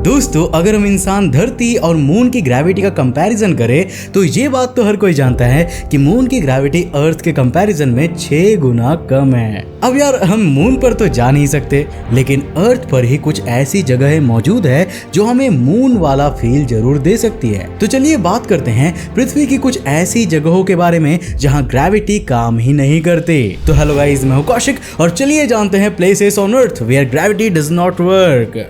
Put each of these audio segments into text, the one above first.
दोस्तों अगर हम इंसान धरती और मून की ग्रेविटी का कंपैरिजन करें तो ये बात तो हर कोई जानता है कि मून की ग्रेविटी अर्थ के कंपैरिजन में 6 गुना कम है। अब यार हम मून पर तो जा नहीं सकते, लेकिन अर्थ पर ही कुछ ऐसी जगह मौजूद है जो हमें मून वाला फील जरूर दे सकती है। तो चलिए बात करते हैं पृथ्वी की कुछ ऐसी जगहों के बारे में जहां ग्रेविटी काम ही नहीं करती। तो हेलो गाइस, मैं हूं कौशिक और चलिए जानते हैं places on earth where gravity does not work.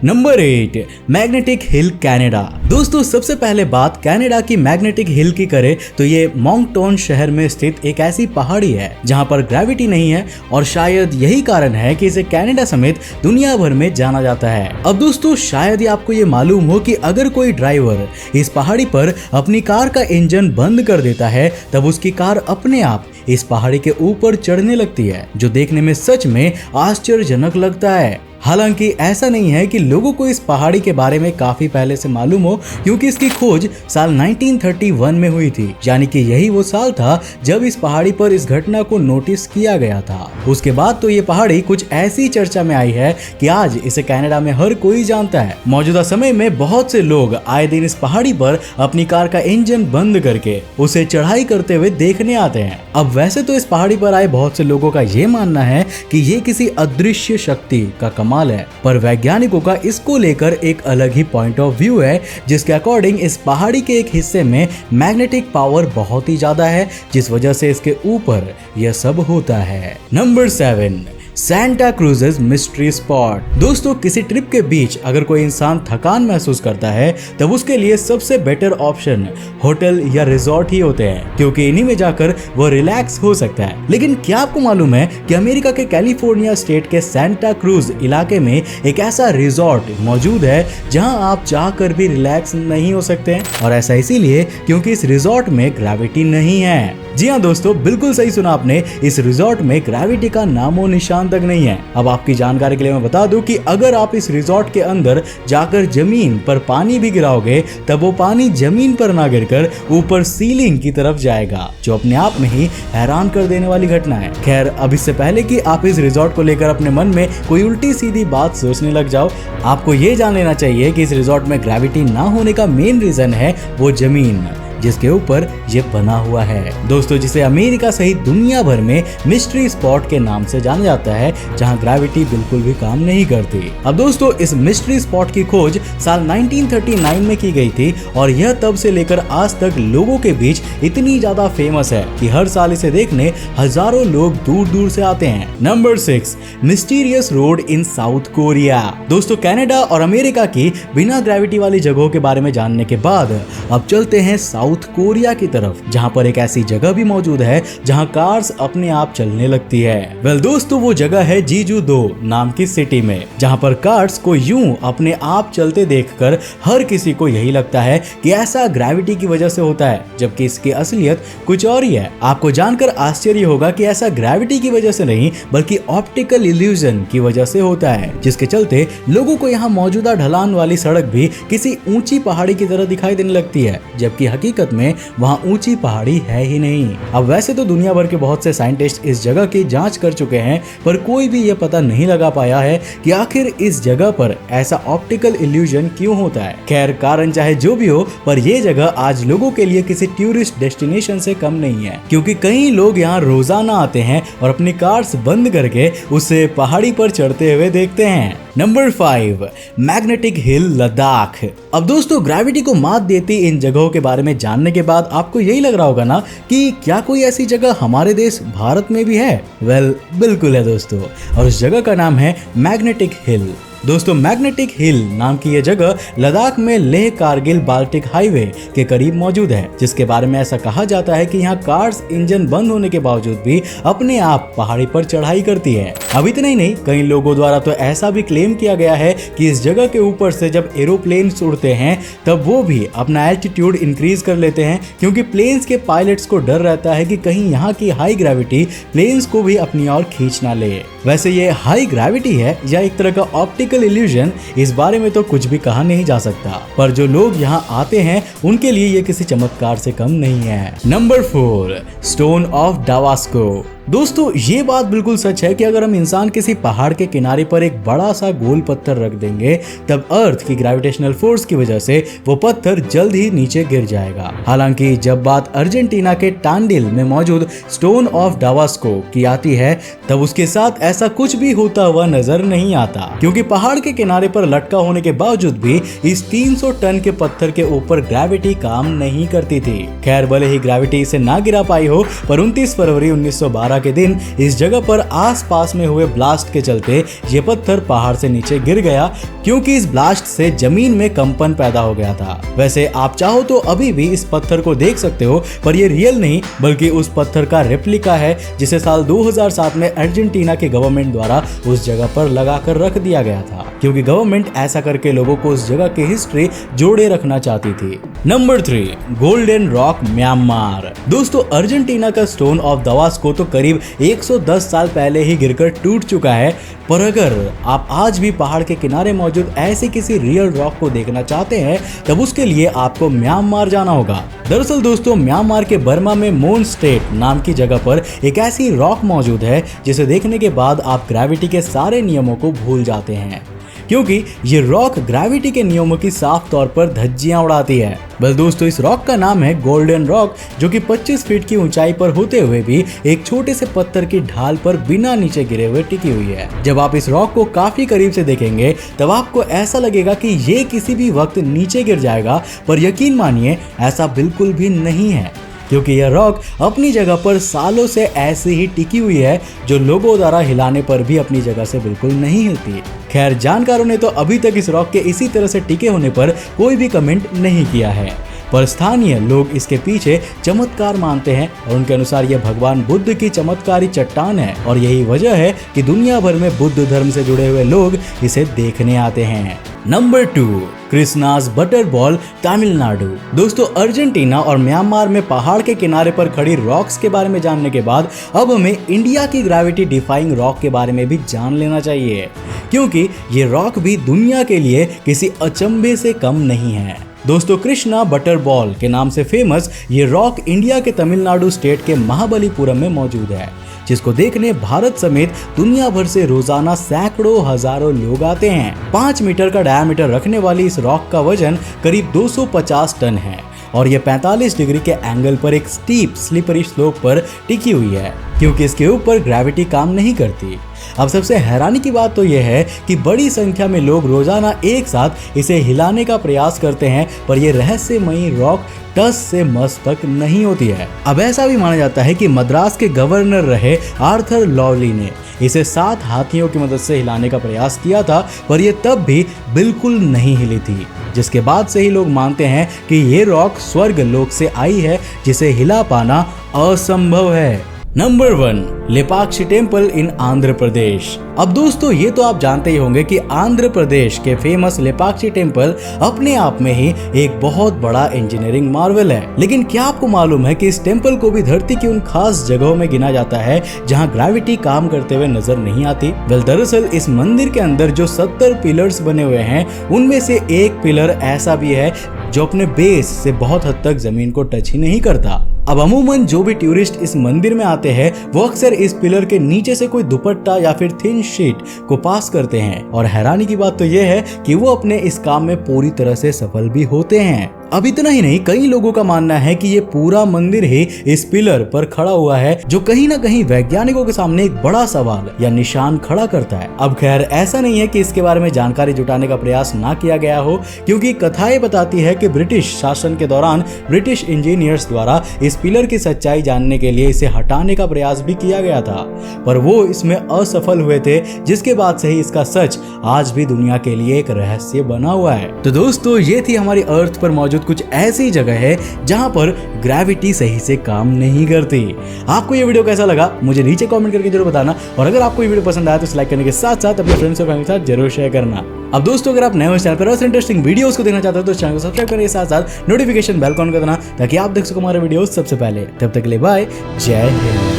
Number 8, magnetic hill Canada. दोस्तों सबसे पहले बात कनाडा की मैग्नेटिक हिल की करें तो ये मोंगटोन शहर में स्थित एक ऐसी पहाड़ी है जहां पर ग्रेविटी नहीं है और शायद यही कारण है कि इसे कनाडा समेत दुनिया भर में जाना जाता है। अब दोस्तों शायद ही आपको ये मालूम हो कि अगर कोई ड्राइवर इस पहाड़ी पर अपनी कार का इंजन बंद कर देता है तब उसकी कार अपने आप इस पहाड़ी के ऊपर चढ़ने लगती है, जो देखने में सच में आश्चर्यजनक लगता है। हालांकि ऐसा नहीं है कि लोगों को इस पहाड़ी के बारे में काफी पहले से मालूम हो, क्योंकि इसकी खोज साल 1931 में हुई थी, यानी कि यही वो साल था जब इस पहाड़ी पर इस घटना को नोटिस किया गया था। उसके बाद तो ये पहाड़ी कुछ ऐसी चर्चा में आई है कि आज इसे कनाडा में हर कोई जानता है। मौजूदा समय में बहुत से लोग आए दिन इस पहाड़ी पर अपनी कार का इंजन बंद करके उसे चढ़ाई करते हुए देखने आते हैं। अब वैसे तो इस पहाड़ी पर आए बहुत से लोगों का ये मानना है कि ये किसी अदृश्य शक्ति का कमाल है, पर वैज्ञानिकों का इसको लेकर एक अलग ही पॉइंट ऑफ व्यू है, जिसके अकॉर्डिंग इस पहाड़ी के एक हिस्से में मैग्नेटिक पावर बहुत ही ज्यादा है, जिस वजह से इसके ऊपर यह सब होता है। Number 7, Santa cruises mystery spot. दोस्तों किसी ट्रिप के बीच अगर कोई इंसान थकान महसूस करता है तब उसके लिए सबसे बेटर ऑप्शन होटल या रिजॉर्ट ही होते हैं, क्योंकि इन्हीं में जाकर वो रिलैक्स हो सकता है। लेकिन क्या आपको मालूम है कि अमेरिका के कैलिफोर्निया स्टेट के सेंटा क्रूज इलाके में एक ऐसा रिजॉर्ट मौजूद है जहां आप चाहकर भी रिलैक्स नहीं हो सकते हैं, और ऐसा इसीलिए क्योंकि इस रिजॉर्ट में ग्रेविटी नहीं है। जी हाँ दोस्तों, बिल्कुल सही सुना आपने, इस रिजॉर्ट में ग्रेविटी का नामो निशान तक नहीं है। अब आपकी जानकारी के लिए मैं बता दूं कि अगर आप इस रिजॉर्ट के अंदर जाकर जमीन पर पानी भी गिराओगे तब वो पानी जमीन पर ना गिरकर ऊपर सीलिंग की तरफ जाएगा, जो अपने आप में ही हैरान कर देने वाली घटना है। खैर, अब इससे पहले कि आप इस रिजॉर्ट को लेकर अपने मन में कोई उल्टी सीधी बात सोचने लग जाओ, आपको ये जान लेना चाहिए कि इस रिजॉर्ट में ग्रेविटी ना होने का मेन रीजन है वो जमीन जिसके ऊपर ये बना हुआ है दोस्तों, जिसे अमेरिका सहित दुनिया भर में मिस्ट्री स्पॉट के नाम से जाना जाता है, जहां ग्रेविटी बिल्कुल भी काम नहीं करती। अब दोस्तों इस मिस्ट्री स्पॉट की खोज साल 1939 में की गई थी और यह तब से लेकर आज तक लोगों के बीच इतनी ज्यादा फेमस है कि हर साल इसे देखने हजारों लोग दूर दूर से आते हैं। नंबर 6, मिस्टीरियस रोड इन साउथ कोरिया। दोस्तों कनाडा और अमेरिका की बिना ग्रेविटी वाली जगहों के बारे में जानने के बाद अब चलते हैं साउथ कोरिया की तरफ, जहां पर एक ऐसी जगह भी मौजूद है जहां कार्स अपने आप चलने लगती है। वेल दोस्तों वो जगह है जीजू-दो नाम की सिटी में, जहां पर कार्स को यूं अपने आप चलते देखकर हर किसी को यही लगता है कि ऐसा ग्रेविटी की वजह से होता है, जबकि इसकी असलियत कुछ और ही है। आपको जानकर आश्चर्य होगा कि ऐसा ग्रेविटी की वजह से नहीं बल्कि ऑप्टिकल इल्यूजन की वजह से होता है, जिसके चलते लोगों को यहाँ मौजूदा ढलान वाली सड़क भी किसी ऊंची पहाड़ी की तरह दिखाई देने लगती है, जबकि हकीकत में वहां ऊंची पहाड़ी है ही नहीं। अब वैसे तो दुनिया भर के बहुत से साइंटिस्ट इस जगह की जांच कर चुके हैं, पर कोई भी यह पता नहीं लगा पाया है कि आखिर इस जगह पर ऐसा ऑप्टिकल इल्यूजन क्यों होता है। खैर कारण चाहे जो भी हो, पर यह जगह आज लोगों के लिए किसी टूरिस्ट डेस्टिनेशन से कम नहीं है, क्योंकि कई लोग यहाँ रोजाना आते हैं और अपनी कार्स बंद करके उसे पहाड़ी पर चढ़ते हुए देखते हैं। Number 5, magnetic hill Ladakh. अब दोस्तों ग्रेविटी को मात देती इन जगहों के बारे में जानने के बाद आपको यही लग रहा होगा ना कि क्या कोई ऐसी जगह हमारे देश भारत में भी है। वेल बिल्कुल है दोस्तों, और उस जगह का नाम है मैग्नेटिक हिल। दोस्तों मैग्नेटिक हिल नाम की यह जगह लद्दाख में लेह कारगिल बाल्टिक हाईवे के करीब मौजूद है, जिसके बारे में ऐसा कहा जाता है कि यहाँ कार्स इंजन बंद होने के बावजूद भी अपने आप पहाड़ी पर चढ़ाई करती है। अब इतना ही नहीं, कई लोगों द्वारा तो ऐसा भी क्लेम किया गया है कि इस जगह के ऊपर से जब एरोप्लेन उड़ते हैं तब वो भी अपना एल्टीट्यूड इंक्रीज कर लेते हैं, क्योंकि प्लेन्स के पायलट्स को डर रहता है कि कहीं यहाँ की हाई ग्रेविटी प्लेन्स को भी अपनी ओर खींच ना ले। वैसे ये हाई ग्रेविटी है या एक तरह का ऑप्टिकल इल्यूजन, इस बारे में तो कुछ भी कहा नहीं जा सकता, पर जो लोग यहाँ आते हैं उनके लिए ये किसी चमत्कार से कम नहीं है। नंबर 4, स्टोन ऑफ डावास्को। दोस्तों ये बात बिल्कुल सच है कि अगर हम इंसान किसी पहाड़ के किनारे पर एक बड़ा सा गोल पत्थर रख देंगे तब अर्थ की ग्रेविटेशनल फोर्स की वजह से वो पत्थर जल्द ही नीचे गिर जाएगा। हालांकि जब बात अर्जेंटीना के टांडिल में मौजूद स्टोन ऑफ डावास्को की आती है तब उसके साथ ऐसा कुछ भी होता हुआ नजर नहीं आता, क्योंकि पहाड़ के किनारे पर लटका होने के बावजूद भी इस 300 टन के पत्थर के ऊपर ग्रेविटी काम नहीं करती थी। खैर भले ही ग्रेविटी इसे ना गिरा पाई हो, पर 29 फरवरी 1912 के दिन इस जगह पर आसपास में हुए ब्लास्ट के चलते ये पत्थर पहाड़ से नीचे गिर गया, क्योंकि इस ब्लास्ट से जमीन में कंपन पैदा हो गया था। वैसे आप चाहो तो अभी भी इस पत्थर को देख सकते हो, पर ये रियल नहीं बल्कि उस पत्थर का रेप्लिका है जिसे साल 2007 में अर्जेंटीना के गवर्नमेंट द्वारा उस जगह पर लगाकर रख दिया गया था, क्योंकि गवर्नमेंट ऐसा करके लोगों को उस जगह की हिस्ट्री जोड़े रखना चाहती थी। Number 3, golden rock Myanmar. दोस्तों अर्जेंटीना का स्टोन ऑफ दावास्को तो करीब 110 साल पहले ही गिरकर टूट चुका है, पर अगर आप आज भी पहाड़ के किनारे मौजूद ऐसे किसी रियल रॉक को देखना चाहते हैं तब उसके लिए आपको म्यांमार जाना होगा। दरअसल दोस्तों म्यांमार के बर्मा में मोन स्टेट नाम की जगह पर एक ऐसी रॉक मौजूद है जिसे देखने के बाद आप ग्रेविटी के सारे नियमों को भूल जाते हैं, क्योंकि ये रॉक ग्रेविटी के नियमों की साफ तौर पर धज्जियां उड़ाती है। बस दोस्तों इस रॉक का नाम है गोल्डन रॉक, जो कि 25 फीट की ऊंचाई पर होते हुए भी एक छोटे से पत्थर की ढाल पर बिना नीचे गिरे हुए टिकी हुई है। जब आप इस रॉक को काफी करीब से देखेंगे तब आपको ऐसा लगेगा कि ये किसी भी वक्त नीचे गिर जाएगा, पर यकीन मानिए ऐसा बिल्कुल भी नहीं है, क्योंकि यह रॉक अपनी जगह पर सालों से ऐसे ही टिकी हुई है, जो लोगों द्वारा हिलाने पर भी अपनी जगह से बिल्कुल नहीं हिलती। खैर जानकारों ने तो अभी तक इस रॉक के इसी तरह से टिके होने पर कोई भी कमेंट नहीं किया है, पर स्थानीय लोग इसके पीछे चमत्कार मानते हैं और उनके अनुसार यह भगवान बुद्ध की चमत्कारी चट्टान है और यही वजह है कि दुनिया भर में बुद्ध धर्म से जुड़े हुए लोग इसे देखने आते हैं। Number 2, Krishna's butter ball, Tamil Nadu. दोस्तों अर्जेंटीना और म्यांमार में पहाड़ के किनारे पर खड़ी रॉक्स के बारे में जानने के बाद अब हमें इंडिया की ग्रेविटी डिफाइंग रॉक के बारे में भी जान लेना चाहिए, क्योंकि ये रॉक भी दुनिया के लिए किसी अचंभे से कम नहीं है। दोस्तों कृष्णा बटर बॉल के नाम से फेमस ये रॉक इंडिया के तमिलनाडु स्टेट के महाबलीपुरम में मौजूद है, जिसको देखने भारत समेत दुनिया भर से रोजाना सैकड़ों हजारों लोग आते हैं। 5 मीटर का डायमीटर रखने वाली इस रॉक का वजन करीब 250 टन है और यह 45 डिग्री के एंगल पर एक स्टीप स्लिपरी स्लोप पर टिकी हुई है, क्योंकि इसके ऊपर ग्रेविटी काम नहीं करती। अब सबसे हैरानी की बात तो यह है कि बड़ी संख्या में लोग रोजाना एक साथ इसे हिलाने का प्रयास करते हैं, पर यह रहस्यमयी रॉक टस से मस तक नहीं होती है। अब ऐसा भी माना जाता है कि मद्रास के गवर्नर रहे आर्थर लॉवली ने इसे 7 हाथियों की मदद से हिलाने का प्रयास किया था, पर यह तब भी बिल्कुल नहीं हिली थी, जिसके बाद से ही लोग मानते हैं कि ये रॉक स्वर्ग लोक से आई है, जिसे हिला पाना असंभव है। Number 1, Lepakshi temple in Andhra Pradesh. अब दोस्तों ये तो आप जानते ही होंगे कि आंध्र प्रदेश के फेमस लेपाक्षी टेम्पल अपने आप में ही एक बहुत बड़ा इंजीनियरिंग मार्वल है, लेकिन क्या आपको मालूम है कि इस टेम्पल को भी धरती की उन खास जगहों में गिना जाता है जहां ग्रेविटी काम करते हुए नजर नहीं आती। दरअसल इस मंदिर के अंदर जो 70 पिलर्स बने हुए हैं उनमें से एक पिलर ऐसा भी है जो अपने बेस से बहुत हद तक जमीन को टच ही नहीं करता। अब अमूमन जो भी टूरिस्ट इस मंदिर में आते हैं वो अक्सर इस पिलर के नीचे से कोई दुपट्टा या फिर थिन शीट को पास करते हैं, और हैरानी की बात तो यह है कि वो अपने इस काम में पूरी तरह से सफल भी होते हैं। अब इतना ही नहीं, कई लोगों का मानना है कि ये पूरा मंदिर ही इस पिलर पर खड़ा हुआ है, जो कहीं ना कहीं वैज्ञानिकों के सामने एक बड़ा सवाल या निशान खड़ा करता है। अब खैर ऐसा नहीं है कि इसके बारे में जानकारी जुटाने का प्रयास ना किया गया हो, क्योंकि कथाएं बताती है कि ब्रिटिश शासन के दौरान ब्रिटिश इंजीनियर्स द्वारा इस पिलर की सच्चाई जानने के लिए इसे हटाने का प्रयास भी किया गया था, पर वो इसमें असफल हुए थे, जिसके बाद से ही इसका सच आज भी दुनिया के लिए एक रहस्य बना हुआ है। तो दोस्तों ये थी हमारी अर्थ पर मौजूद कुछ ऐसी जगह है जहां पर ग्रेविटी सही से काम नहीं करती। आपको ये वीडियो कैसा लगा मुझे नीचे कमेंट करके जरूर बताना, और अगर आपको ये वीडियो पसंद आया तो लाइक करने के साथ साथ अपने फ्रेंड्स और फैमिली के साथ जरूर शेयर करना। अब दोस्तों अगर आप नए हो चैनल पर ऐसे इंटरेस्टिंग वीडियोस को देखना चाहते हो तो चैनल को सब्सक्राइब करने के साथ साथ नोटिफिकेशन बेल ऑन कर देना, ताकि आप देख सको हमारे वीडियोस सबसे पहले। तब तक के लिए बाय, जय हिंद।